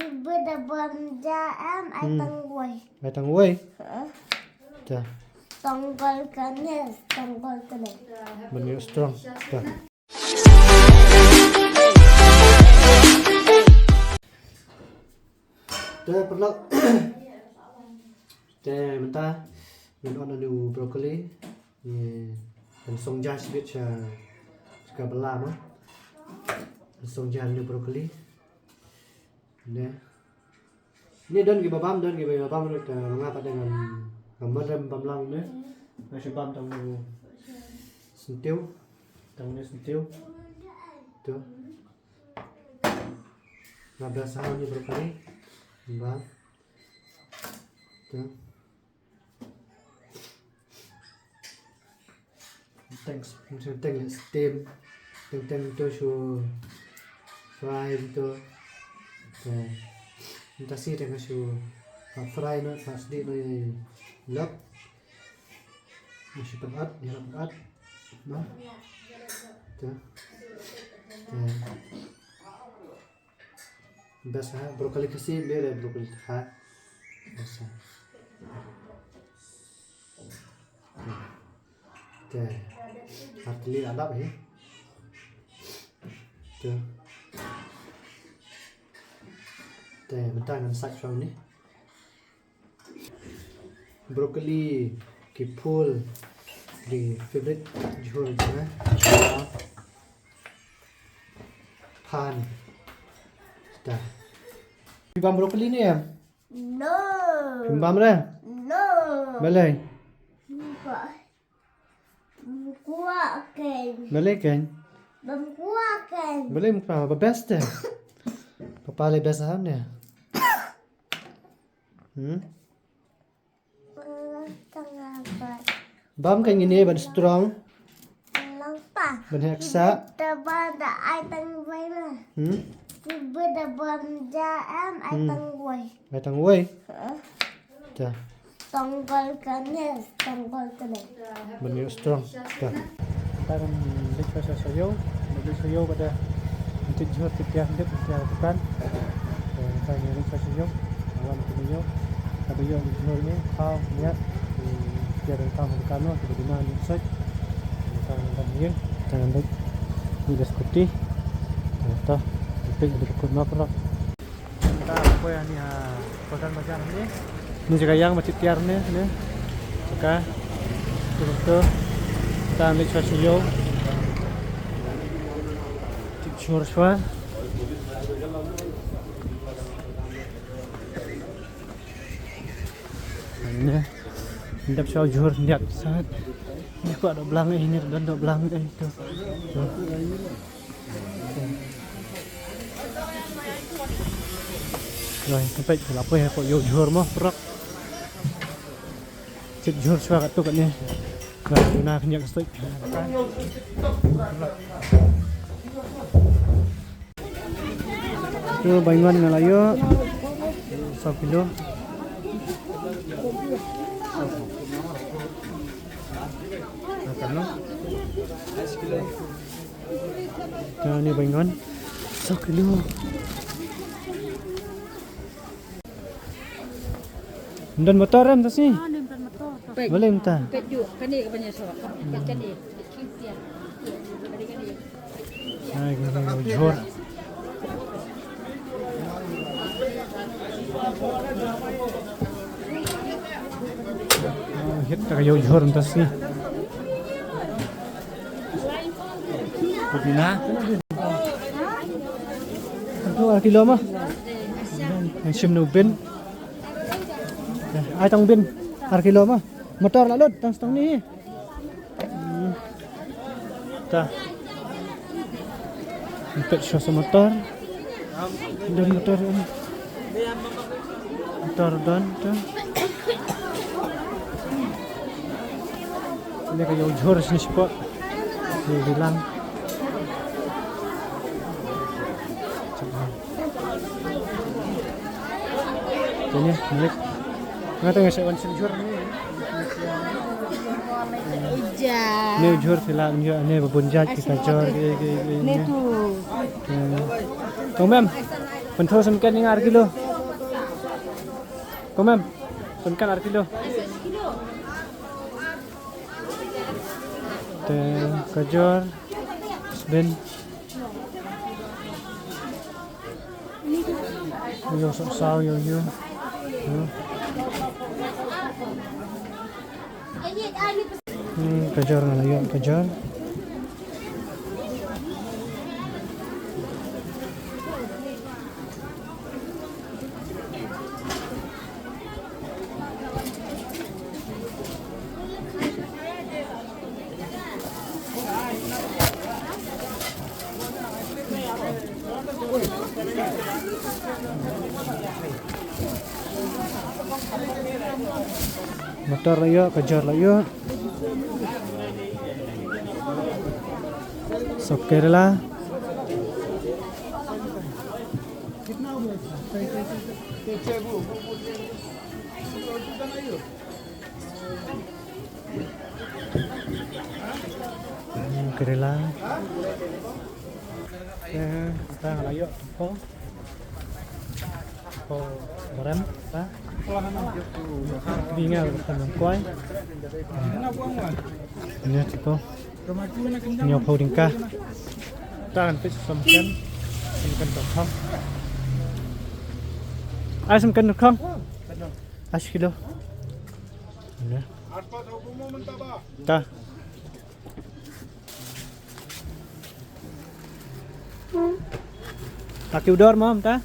Beda banja ai tangway. Ai tangway. Ta. Tonggol kanis, tonggol kanis. Benih strong. Ta. Ta perlu. Ta mentah. Mình on anu broccoli. Ni kan songja sibit ska belam. Songja anu broccoli. Ini don gi babam nek mengapa dengan merem bamlang ne. Masih bam tang sentiu. Tang ne sentiu. Tu. Nabla sahau ni broccoli. Bam. Tu. Thanks. Thanks steam. Thanks tu su fry tu. Entah sih dengan su fry no pas di no lap masih pekat dia pekat no tu biasa brokoli kasih beda brokoli ha biasa tu artili adab ya tu bentar dengan side from ni broccoli ki full di favorite jhol na pan dah bam broccoli ni ya No. bam dah No. balai Kuaken. balai kan Kuaken. balai mukha ba best है papale best है ने bam kan ini ban strong Langpa. ban heksa Beda ai tangway na. Beda banja ai tangway. ai tangway ta Tonggol kanis, tonggol kanis. benih strong ta kita akan lihat sayo pada untuk jihad setiap hidup setiap bukan kita ingin lihat sayo awan kuninyo tapi yang jihad ini kau niat tiada kamu kano tidak guna insek kita akan jangan baik tidak seperti kita lebih ikut makro kita apa yang ni pesan macam ni juga yang macam tiar ni suka betul kita ambil sayo Jur shwa ini ndap shwa jur niat sangat ini kok ada belang ini dan ada belang itu rồi sampai apa ya kok yo jur mah perak cik jur shwa kat tu kat ni nah guna kenyak stok itu bayuan ngalayo 1 kilo ini bayuan 1 kilo dan motor kan tas ni boleh minta peju kan ni banyak so kan ni ay gini jor hit kayo jor tas ni Pudina itu 1 kilo mah yang sim bin ai tong bin 1 kilo mah motor lalut tang ni ta impet show motor dan motor dan ini kayak jor sini spot dia bilang ini milik nggak tahu saya onsen jor ini jor sila ini babunjat kita jor ini tuh Tong mem Pentol semkan ni ar kilo. Komam. Semkan ar kilo. Te kajor ben. Yo sao yo. Kajor ngalayo kajor. Motor layo, kejar layo. Soker lah. Kerela. Kita layo. Barang, ta. Binga teman kuai. Ini tu. Ini apa tingkah? Tangan pis semkan dokong. Semkan dokong. 8 kilo. Ini. Ta. Laki udar mam ta?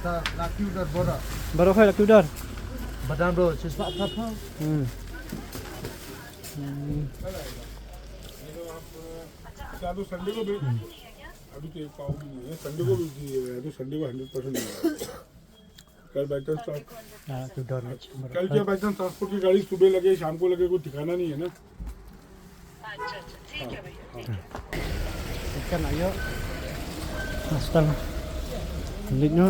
हाँ लाकी उधर बड़ा Baru kau laki udar. बदाम रो सिस्पा था तो संडे को भी अभी तो एक पाव भी नहीं है संडे को भी चाहिए तो संडे को 100% नहीं कल बाई चांस Laki udar. कल क्या बाई चांस ट्रांसपोर्ट की गाड़ी सुबह लगे शाम को लगे कोई ठिकाना नहीं है ना Ikan ayo. Astang. Lihatnya.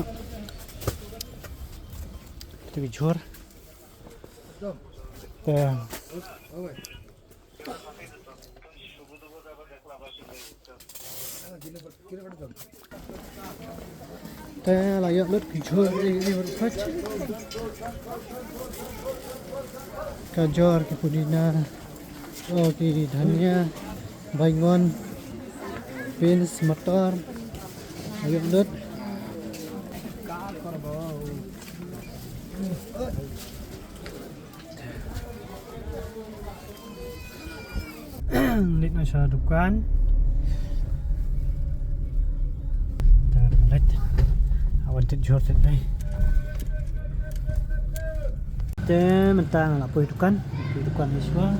Kita bijur. Teh layak lut bijur ini berkat. Kajor ke pudina. Oh ki dhania. Baygon. Beans, motor, ayam lut. Lihat masalah dukan. Lihat, awan terjor tadi. Dan mentang apa itu kan? Dukan Iswa.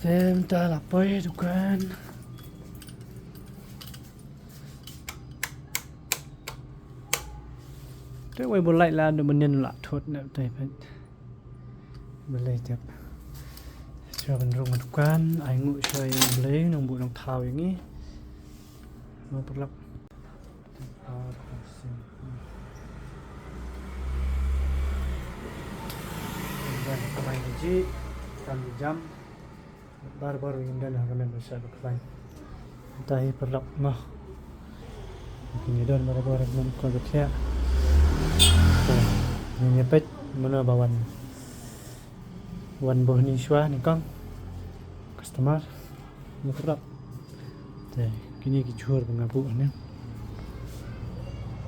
Entah apa ya tu kan. Thế quay một lại là được một nhân lạ thuật nữa đây phải beli tiếp cho mình rung một can ai ngủ chơi lấy nông bộ nông thảoอย่างนี้มาปรับdan kemain haji kami jam baru-baru ini dan kami bersama kemain entah perlap mah mungkin dan baru-baru kami kau berkaya ini pet mana bawan wan boh ni shwa ni kang customer ni perlap teh kini kicur mengabu ni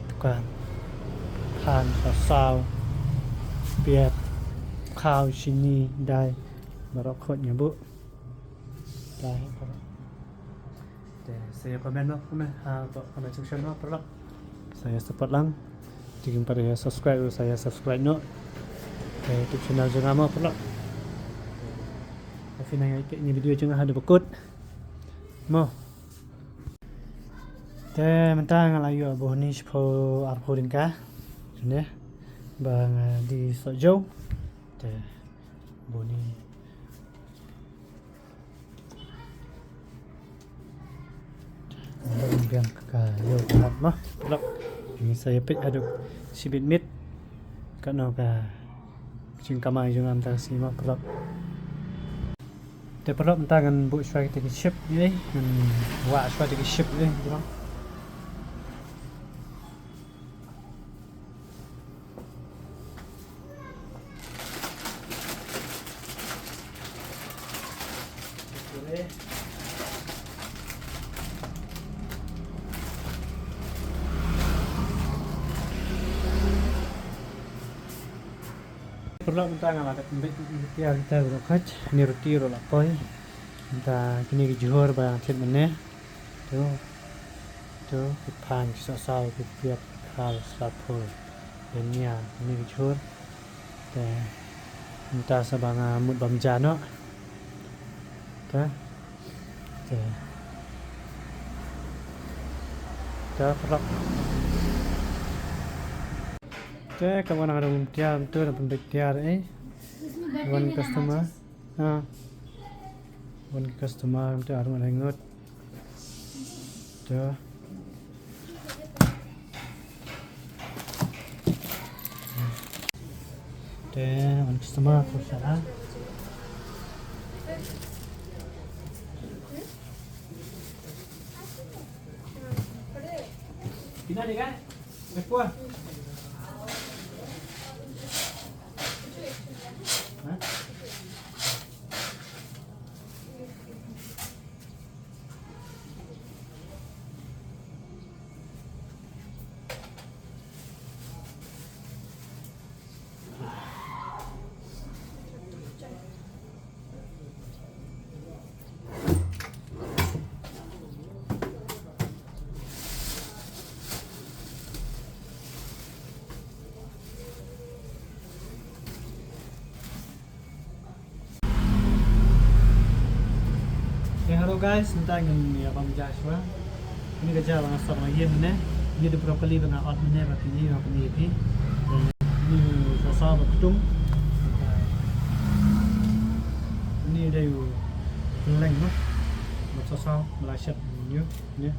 tukang than sao piat khao sini dai barok nya bu dai saya komen no komen komen section no perlap saya support lang jika pada subscribe saya subscribe no YouTube channel jangan mau perlap tapi nanya ini video jangan ada berikut mau Te mentang layu abu ni sepo arpo dingka. Ne. Bang di Sojau. Te boni. Biang ka yo kahat mah. Pelak. Ini saya pit aduk sibit mit. Kano ka sing kamai jung am ta si ma pelak. Te pelak mentangan bu swag te ship ni. Wa swag te ship ni. Perlu minta ngalat tiar kita berokat ni roti rola poi minta kini juhur barang chet meneh tu pan sasal tiap hal sapur dan ni juhur te minta sabanga mut bamjano ta perlu Te kawan ada tiar tu ada pembek tiar one customer one customer tu ada mengengut tu one customer aku salah Pina ni kan? Berapa? Hello guys, tentang ini abang Joshua. Ini kerja abang asal lagi mana? Dia ada berapa kali dengan out mana? Berapa ni? Berapa ni? Ini sasar berketung. Ini ada you leng mah. Sasar Malaysia ni. Ni.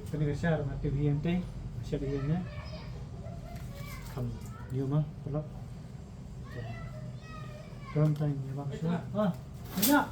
Ini kerja dengan TV MT. Malaysia ni. Kam, you mah, pelak. Tuan tanya abang Joshua. Banyak.